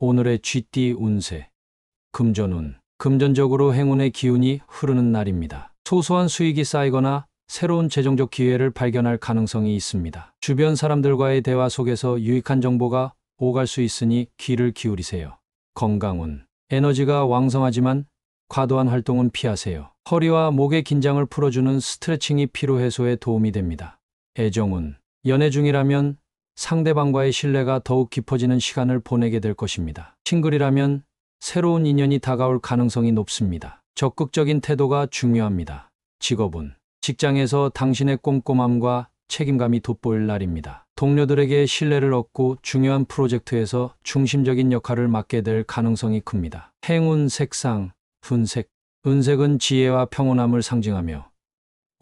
오늘의 쥐띠 운세. 금전운. 금전적으로 행운의 기운이 흐르는 날입니다. 소소한 수익이 쌓이거나 새로운 재정적 기회를 발견할 가능성이 있습니다. 주변 사람들과의 대화 속에서 유익한 정보가 오갈 수 있으니 귀를 기울이세요. 건강운. 에너지가 왕성하지만 과도한 활동은 피하세요. 허리와 목의 긴장을 풀어주는 스트레칭이 피로 해소에 도움이 됩니다. 애정운. 연애 중이라면 상대방과의 신뢰가 더욱 깊어지는 시간을 보내게 될 것입니다. 싱글이라면 새로운 인연이 다가올 가능성이 높습니다. 적극적인 태도가 중요합니다. 직업운. 직장에서 당신의 꼼꼼함과 책임감이 돋보일 날입니다. 동료들에게 신뢰를 얻고 중요한 프로젝트에서 중심적인 역할을 맡게 될 가능성이 큽니다. 행운 색상, 훈색. 은색은 지혜와 평온함을 상징하며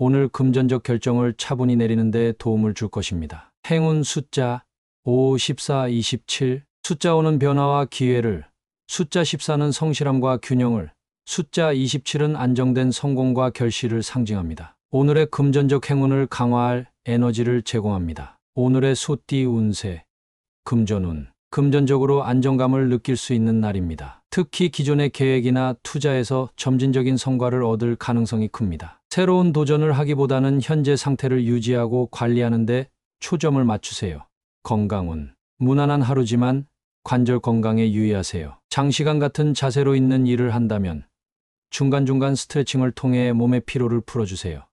오늘 금전적 결정을 차분히 내리는 데 도움을 줄 것입니다. 행운 숫자 5, 14, 27. 숫자 5는 변화와 기회를, 숫자 14는 성실함과 균형을, 숫자 27은 안정된 성공과 결실을 상징합니다. 오늘의 금전적 행운을 강화할 에너지를 제공합니다. 오늘의 소띠 운세. 금전운. 금전적으로 안정감을 느낄 수 있는 날입니다. 특히 기존의 계획이나 투자에서 점진적인 성과를 얻을 가능성이 큽니다. 새로운 도전을 하기보다는 현재 상태를 유지하고 관리하는 데 초점을 맞추세요. 건강운. 무난한 하루지만 관절 건강에 유의하세요. 장시간 같은 자세로 있는 일을 한다면 중간중간 스트레칭을 통해 몸의 피로를 풀어주세요.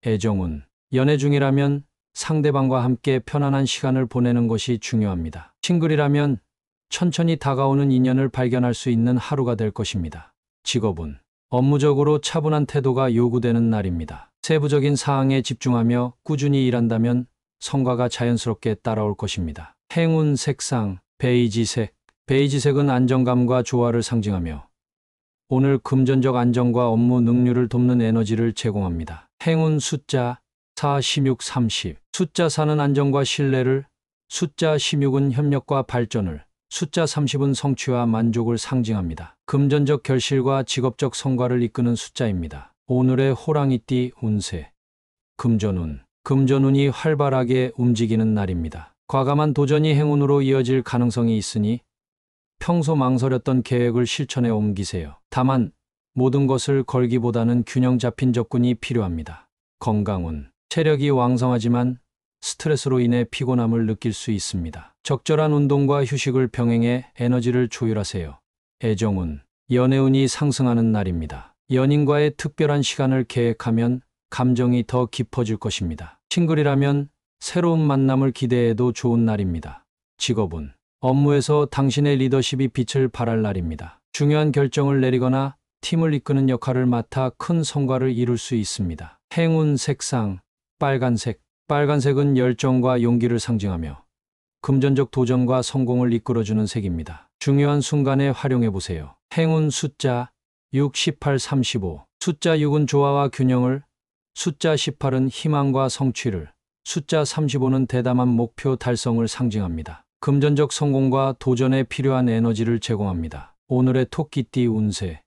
애정운. 연애 중이라면 상대방과 함께 편안한 시간을 보내는 것이 중요합니다. 싱글이라면 천천히 다가오는 인연을 발견할 수 있는 하루가 될 것입니다. 직업운. 업무적으로 차분한 태도가 요구되는 날입니다. 세부적인 사항에 집중하며 꾸준히 일한다면 성과가 자연스럽게 따라올 것입니다. 행운 색상, 베이지색. 베이지색은 안정감과 조화를 상징하며 오늘 금전적 안정과 업무 능률을 돕는 에너지를 제공합니다. 행운 숫자 4, 16, 30. 숫자 4는 안정과 신뢰를, 숫자 16은 협력과 발전을, 숫자 30은 성취와 만족을 상징합니다. 금전적 결실과 직업적 성과를 이끄는 숫자입니다. 오늘의 호랑이띠 운세. 금전운. 금전운이 활발하게 움직이는 날입니다. 과감한 도전이 행운으로 이어질 가능성이 있으니 평소 망설였던 계획을 실천에 옮기세요. 다만 모든 것을 걸기보다는 균형 잡힌 접근이 필요합니다. 건강운. 체력이 왕성하지만 스트레스로 인해 피곤함을 느낄 수 있습니다. 적절한 운동과 휴식을 병행해 에너지를 조율하세요. 애정운. 연애운이 상승하는 날입니다. 연인과의 특별한 시간을 계획하면 감정이 더 깊어질 것입니다. 싱글이라면 새로운 만남을 기대해도 좋은 날입니다. 직업운. 업무에서 당신의 리더십이 빛을 발할 날입니다. 중요한 결정을 내리거나 팀을 이끄는 역할을 맡아 큰 성과를 이룰 수 있습니다. 행운 색상, 빨간색. 빨간색은 열정과 용기를 상징하며 금전적 도전과 성공을 이끌어주는 색입니다. 중요한 순간에 활용해보세요. 행운 숫자 6, 18, 35. 숫자 6은 조화와 균형을, 숫자 18은 희망과 성취를, 숫자 35는 대담한 목표 달성을 상징합니다. 금전적 성공과 도전에 필요한 에너지를 제공합니다. 오늘의 토끼띠 운세.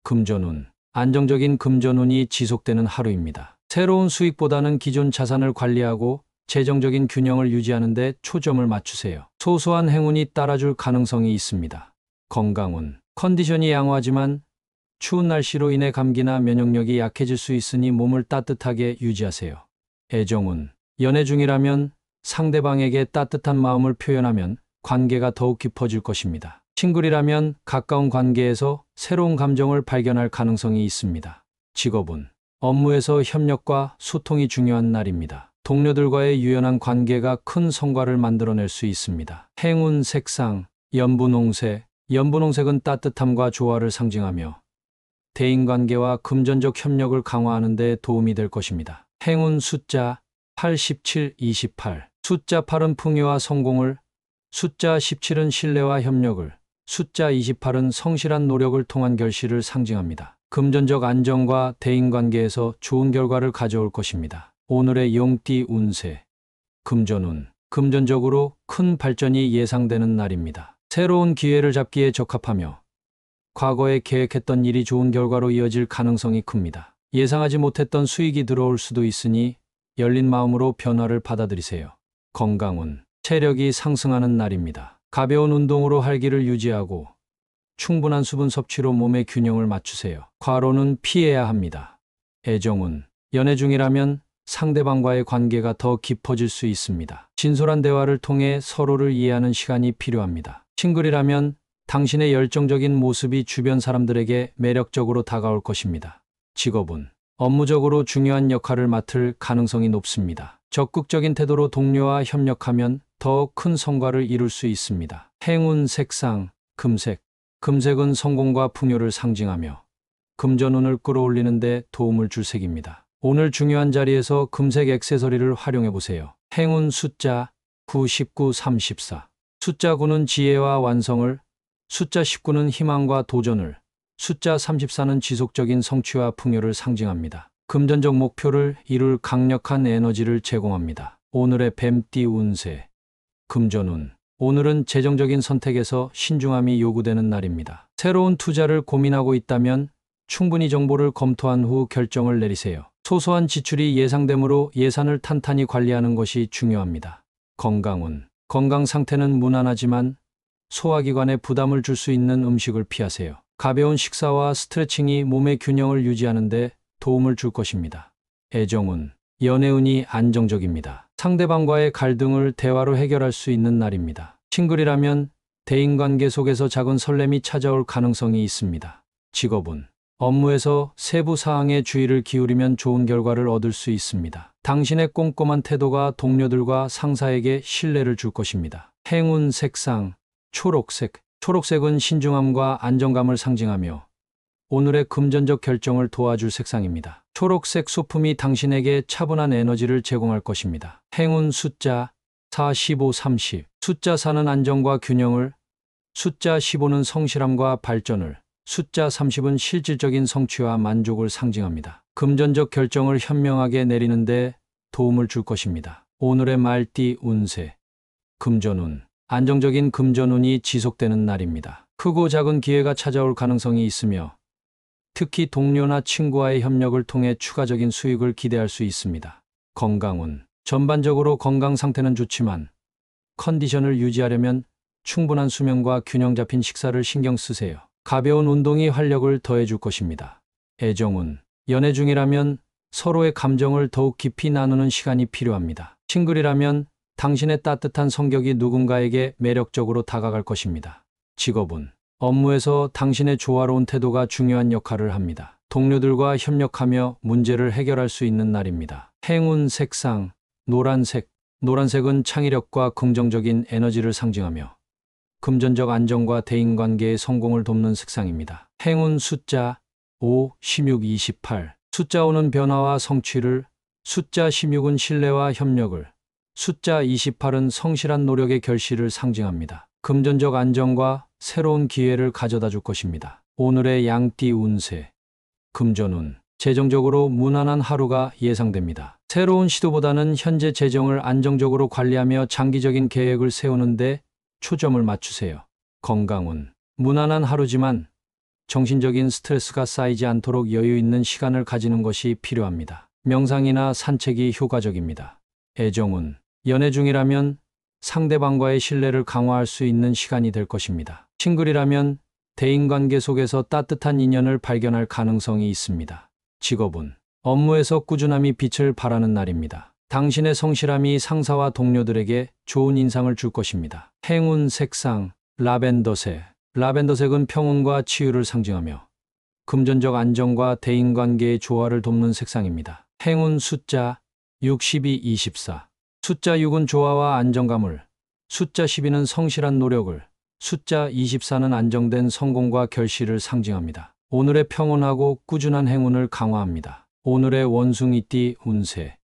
금전운. 안정적인 금전운이 지속되는 하루입니다. 새로운 수익보다는 기존 자산을 관리하고 재정적인 균형을 유지하는 데 초점을 맞추세요. 소소한 행운이 따라줄 가능성이 있습니다. 건강운. 컨디션이 양호하지만 추운 날씨로 인해 감기나 면역력이 약해질 수 있으니 몸을 따뜻하게 유지하세요. 애정운. 연애 중이라면 상대방에게 따뜻한 마음을 표현하면 관계가 더욱 깊어질 것입니다. 싱글이라면 가까운 관계에서 새로운 감정을 발견할 가능성이 있습니다. 직업운. 업무에서 협력과 소통이 중요한 날입니다. 동료들과의 유연한 관계가 큰 성과를 만들어낼 수 있습니다. 행운 색상, 연분홍색. 연분홍색은 따뜻함과 조화를 상징하며 대인관계와 금전적 협력을 강화하는 데 도움이 될 것입니다. 행운 숫자 87, 28. 숫자 8은 풍요와 성공을, 숫자 17은 신뢰와 협력을, 숫자 28은 성실한 노력을 통한 결실을 상징합니다. 금전적 안정과 대인관계에서 좋은 결과를 가져올 것입니다. 오늘의 용띠 운세. 금전운. 금전적으로 큰 발전이 예상되는 날입니다. 새로운 기회를 잡기에 적합하며 과거에 계획했던 일이 좋은 결과로 이어질 가능성이 큽니다. 예상하지 못했던 수익이 들어올 수도 있으니 열린 마음으로 변화를 받아들이세요. 건강운. 체력이 상승하는 날입니다. 가벼운 운동으로 활기를 유지하고 충분한 수분 섭취로 몸의 균형을 맞추세요. 과로는 피해야 합니다. 애정운. 연애 중이라면 상대방과의 관계가 더 깊어질 수 있습니다. 진솔한 대화를 통해 서로를 이해하는 시간이 필요합니다. 싱글이라면 당신의 열정적인 모습이 주변 사람들에게 매력적으로 다가올 것입니다. 직업운. 업무적으로 중요한 역할을 맡을 가능성이 높습니다. 적극적인 태도로 동료와 협력하면 더 큰 성과를 이룰 수 있습니다. 행운 색상, 금색. 금색은 성공과 풍요를 상징하며 금전운을 끌어올리는 데 도움을 줄 색입니다. 오늘 중요한 자리에서 금색 액세서리를 활용해 보세요. 행운 숫자 9, 19, 34. 숫자 9는 지혜와 완성을, 숫자 19는 희망과 도전을, 숫자 34는 지속적인 성취와 풍요를 상징합니다. 금전적 목표를 이룰 강력한 에너지를 제공합니다. 오늘의 뱀띠 운세. 금전운. 오늘은 재정적인 선택에서 신중함이 요구되는 날입니다. 새로운 투자를 고민하고 있다면 충분히 정보를 검토한 후 결정을 내리세요. 소소한 지출이 예상되므로 예산을 탄탄히 관리하는 것이 중요합니다. 건강운. 건강 상태는 무난하지만 소화기관에 부담을 줄 수 있는 음식을 피하세요. 가벼운 식사와 스트레칭이 몸의 균형을 유지하는 데 도움을 줄 것입니다. 애정운. 연애운이 안정적입니다. 상대방과의 갈등을 대화로 해결할 수 있는 날입니다. 싱글이라면 대인관계 속에서 작은 설렘이 찾아올 가능성이 있습니다. 직업운. 업무에서 세부 사항에 주의를 기울이면 좋은 결과를 얻을 수 있습니다. 당신의 꼼꼼한 태도가 동료들과 상사에게 신뢰를 줄 것입니다. 행운 색상 초록색. 초록색은 신중함과 안정감을 상징하며 오늘의 금전적 결정을 도와줄 색상입니다. 초록색 소품이 당신에게 차분한 에너지를 제공할 것입니다. 행운 숫자 4, 15, 30. 숫자 4는 안정과 균형을, 숫자 15는 성실함과 발전을, 숫자 30은 실질적인 성취와 만족을 상징합니다. 금전적 결정을 현명하게 내리는데 도움을 줄 것입니다. 오늘의 말띠 운세. 금전운. 안정적인 금전운이 지속되는 날입니다. 크고 작은 기회가 찾아올 가능성이 있으며 특히 동료나 친구와의 협력을 통해 추가적인 수익을 기대할 수 있습니다. 건강운. 전반적으로 건강 상태는 좋지만 컨디션을 유지하려면 충분한 수면과 균형 잡힌 식사를 신경 쓰세요. 가벼운 운동이 활력을 더해줄 것입니다. 애정운. 연애 중이라면 서로의 감정을 더욱 깊이 나누는 시간이 필요합니다. 싱글이라면 당신의 따뜻한 성격이 누군가에게 매력적으로 다가갈 것입니다. 직업운. 업무에서 당신의 조화로운 태도가 중요한 역할을 합니다. 동료들과 협력하며 문제를 해결할 수 있는 날입니다. 행운 색상 노란색. 노란색은 창의력과 긍정적인 에너지를 상징하며 금전적 안정과 대인관계의 성공을 돕는 색상입니다. 행운 숫자 5, 16, 28. 숫자 5는 변화와 성취를, 숫자 16은 신뢰와 협력을, 숫자 28은 성실한 노력의 결실을 상징합니다. 금전적 안정과 새로운 기회를 가져다 줄 것입니다. 오늘의 양띠 운세. 금전운. 재정적으로 무난한 하루가 예상됩니다. 새로운 시도보다는 현재 재정을 안정적으로 관리하며 장기적인 계획을 세우는데 초점을 맞추세요. 건강운. 무난한 하루지만 정신적인 스트레스가 쌓이지 않도록 여유 있는 시간을 가지는 것이 필요합니다. 명상이나 산책이 효과적입니다. 애정운. 연애 중이라면 상대방과의 신뢰를 강화할 수 있는 시간이 될 것입니다. 싱글이라면 대인관계 속에서 따뜻한 인연을 발견할 가능성이 있습니다. 직업운. 업무에서 꾸준함이 빛을 발하는 날입니다. 당신의 성실함이 상사와 동료들에게 좋은 인상을 줄 것입니다. 행운 색상 라벤더색. 라벤더색은 평온과 치유를 상징하며 금전적 안정과 대인관계의 조화를 돕는 색상입니다. 행운 숫자 6, 12, 24. 숫자 6은 조화와 안정감을, 숫자 12는 성실한 노력을, 숫자 24는 안정된 성공과 결실을 상징합니다. 오늘의 평온하고 꾸준한 행운을 강화합니다. 오늘의 원숭이띠 운세.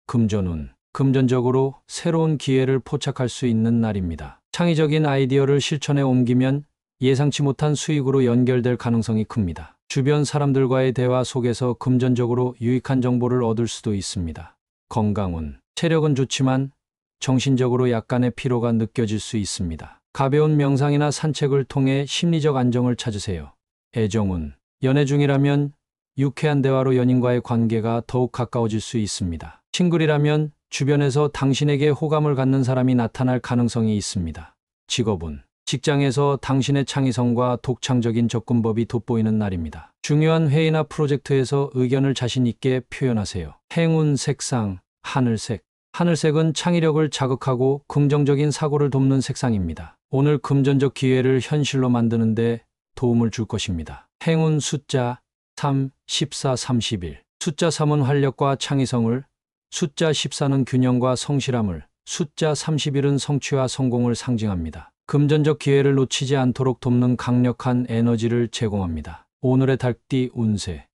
금전운. 금전적으로 새로운 기회를 포착할 수 있는 날입니다. 창의적인 아이디어를 실천에 옮기면 예상치 못한 수익으로 연결될 가능성이 큽니다. 주변 사람들과의 대화 속에서 금전적으로 유익한 정보를 얻을 수도 있습니다. 건강운. 체력은 좋지만 정신적으로 약간의 피로가 느껴질 수 있습니다. 가벼운 명상이나 산책을 통해 심리적 안정을 찾으세요. 애정운. 연애 중이라면 유쾌한 대화로 연인과의 관계가 더욱 가까워질 수 있습니다. 싱글이라면 주변에서 당신에게 호감을 갖는 사람이 나타날 가능성이 있습니다. 직업운. 직장에서 당신의 창의성과 독창적인 접근법이 돋보이는 날입니다. 중요한 회의나 프로젝트에서 의견을 자신 있게 표현하세요. 행운 색상, 하늘색. 하늘색은 창의력을 자극하고 긍정적인 사고를 돕는 색상입니다. 오늘 금전적 기회를 현실로 만드는데 도움을 줄 것입니다. 행운 숫자 3, 14, 31. 숫자 3은 활력과 창의성을, 숫자 14는 균형과 성실함을, 숫자 31은 성취와 성공을 상징합니다. 금전적 기회를 놓치지 않도록 돕는 강력한 에너지를 제공합니다. 오늘의 달띠 운세.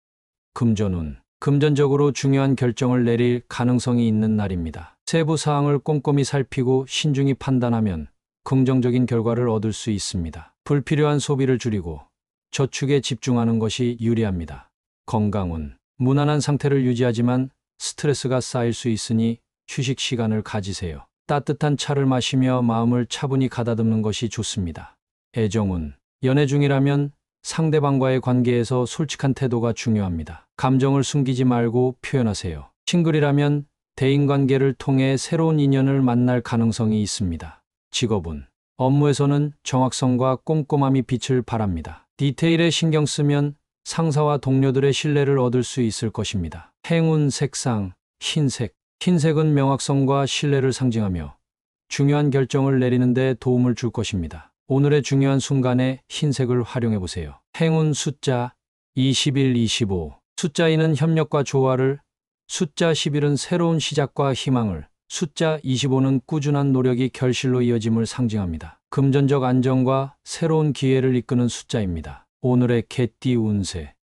금전운. 금전적으로 중요한 결정을 내릴 가능성이 있는 날입니다. 세부 사항을 꼼꼼히 살피고 신중히 판단하면 긍정적인 결과를 얻을 수 있습니다. 불필요한 소비를 줄이고 저축에 집중하는 것이 유리합니다. 건강운. 무난한 상태를 유지하지만 스트레스가 쌓일 수 있으니 휴식 시간을 가지세요. 따뜻한 차를 마시며 마음을 차분히 가다듬는 것이 좋습니다. 애정운. 연애 중이라면 상대방과의 관계에서 솔직한 태도가 중요합니다. 감정을 숨기지 말고 표현하세요. 싱글이라면 대인관계를 통해 새로운 인연을 만날 가능성이 있습니다. 직업운. 업무에서는 정확성과 꼼꼼함이 빛을 발합니다. 디테일에 신경 쓰면 상사와 동료들의 신뢰를 얻을 수 있을 것입니다. 행운 색상, 흰색. 흰색은 명확성과 신뢰를 상징하며 중요한 결정을 내리는 데 도움을 줄 것입니다. 오늘의 중요한 순간에 흰색을 활용해 보세요. 행운 숫자 21, 25. 숫자 2는 협력과 조화를, 숫자 11은 새로운 시작과 희망을, 숫자 25는 꾸준한 노력이 결실로 이어짐을 상징합니다. 금전적 안정과 새로운 기회를 이끄는 숫자입니다. 오늘의 개띠 운세.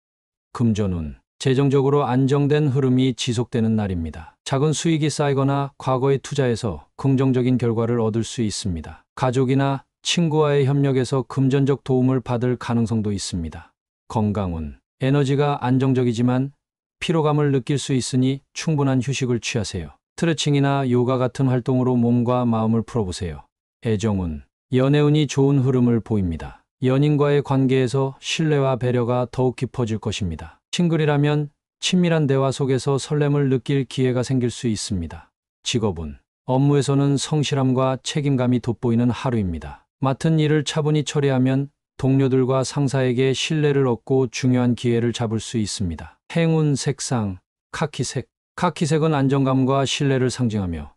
금전운. 재정적으로 안정된 흐름이 지속되는 날입니다. 작은 수익이 쌓이거나 과거의 투자에서 긍정적인 결과를 얻을 수 있습니다. 가족이나 친구와의 협력에서 금전적 도움을 받을 가능성도 있습니다. 건강운. 에너지가 안정적이지만 피로감을 느낄 수 있으니 충분한 휴식을 취하세요. 스트레칭이나 요가 같은 활동으로 몸과 마음을 풀어보세요. 애정운. 연애운이 좋은 흐름을 보입니다. 연인과의 관계에서 신뢰와 배려가 더욱 깊어질 것입니다. 싱글이라면 친밀한 대화 속에서 설렘을 느낄 기회가 생길 수 있습니다. 직업운. 업무에서는 성실함과 책임감이 돋보이는 하루입니다. 맡은 일을 차분히 처리하면 동료들과 상사에게 신뢰를 얻고 중요한 기회를 잡을 수 있습니다. 행운 색상, 카키색. 카키색은 안정감과 신뢰를 상징하며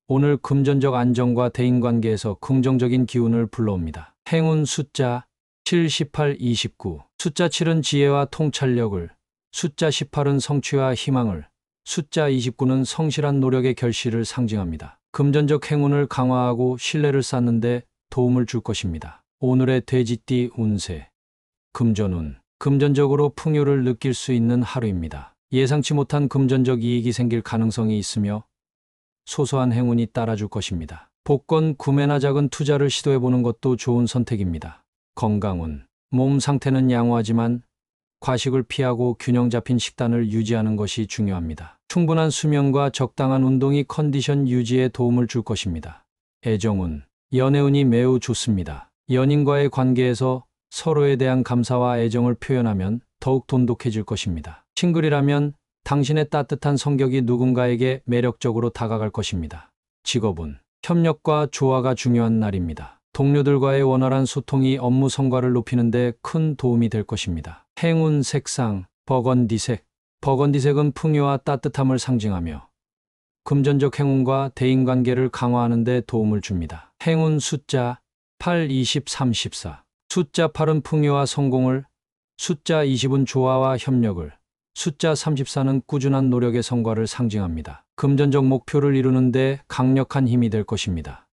오늘 금전적 안정과 대인관계에서 긍정적인 기운을 불러옵니다. 행운 숫자 7, 18, 29. 숫자 7은 지혜와 통찰력을, 숫자 18은 성취와 희망을, 숫자 29는 성실한 노력의 결실을 상징합니다. 금전적 행운을 강화하고 신뢰를 쌓는 데 도움을 줄 것입니다. 오늘의 돼지띠 운세. 금전운. 금전적으로 풍요를 느낄 수 있는 하루입니다. 예상치 못한 금전적 이익이 생길 가능성이 있으며 소소한 행운이 따라줄 것입니다. 복권 구매나 작은 투자를 시도해보는 것도 좋은 선택입니다. 건강운. 몸 상태는 양호하지만 과식을 피하고 균형 잡힌 식단을 유지하는 것이 중요합니다. 충분한 수면과 적당한 운동이 컨디션 유지에 도움을 줄 것입니다. 애정운. 연애운이 매우 좋습니다. 연인과의 관계에서 서로에 대한 감사와 애정을 표현하면 더욱 돈독해질 것입니다. 싱글이라면 당신의 따뜻한 성격이 누군가에게 매력적으로 다가갈 것입니다. 직업운. 협력과 조화가 중요한 날입니다. 동료들과의 원활한 소통이 업무 성과를 높이는 데 큰 도움이 될 것입니다. 행운 색상, 버건디색. 버건디색은 풍요와 따뜻함을 상징하며 금전적 행운과 대인관계를 강화하는 데 도움을 줍니다. 행운 숫자 8, 20, 34. 숫자 8은 풍요와 성공을, 숫자 20은 조화와 협력을, 숫자 34는 꾸준한 노력의 성과를 상징합니다. 금전적 목표를 이루는 데 강력한 힘이 될 것입니다.